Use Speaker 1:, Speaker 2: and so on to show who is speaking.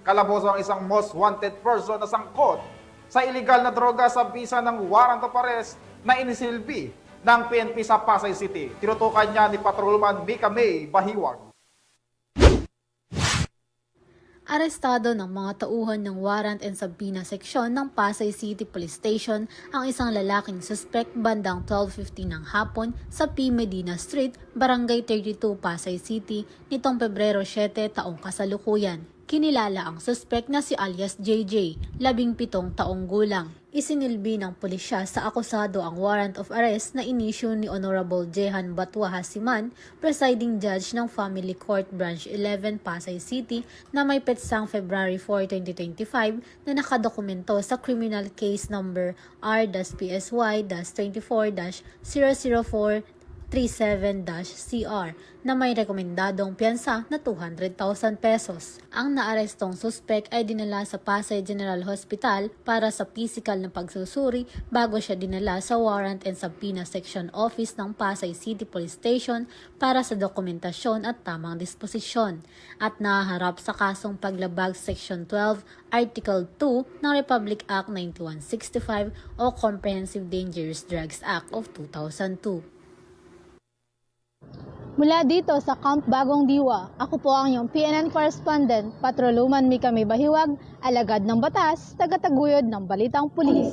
Speaker 1: Kalaboso ang isang most wanted person na sangkot sa iligal na droga sa bisa ng warrant of arrest na inisilbi ng PNP sa Pasay City. Tinutukan niya ni Patrolman Mika May Bahiwag.
Speaker 2: Arestado ng mga tauhan ng Warrant and Subpoena seksyon ng Pasay City Police Station ang isang lalaking suspect bandang 12:15 ng hapon sa P. Medina Street, Barangay 32, Pasay City nitong Pebrero 7 taong kasalukuyan. Kinilala ang suspect na si alias JJ, 17 taong gulang. Isinilbi ng pulisya sa akusado ang warrant of arrest na inisyu ni Honorable Jehan Batwa Hasiman, presiding judge ng Family Court Branch 11 Pasay City na may petsang February 4, 2025 na nakadokumento sa criminal case number R-PSY-24-00437-CR na may rekomendadong piyansa na 200,000 pesos. Ang naarestong suspect ay dinala sa Pasay General Hospital para sa physical na pagsusuri bago siya dinala sa Warrant and Subpoena Section Office ng Pasay City Police Station para sa dokumentasyon at tamang disposisyon at nahaharap sa kasong paglabag Section 12, Article 2 ng Republic Act 9165 o Comprehensive Dangerous Drugs Act of 2002.
Speaker 3: Mula dito sa Camp Bagong Diwa, ako po ang iyong PNN correspondent, Patrolman Mika May Bahiwag, alagad ng batas, tagataguyod ng Balitang Pulis.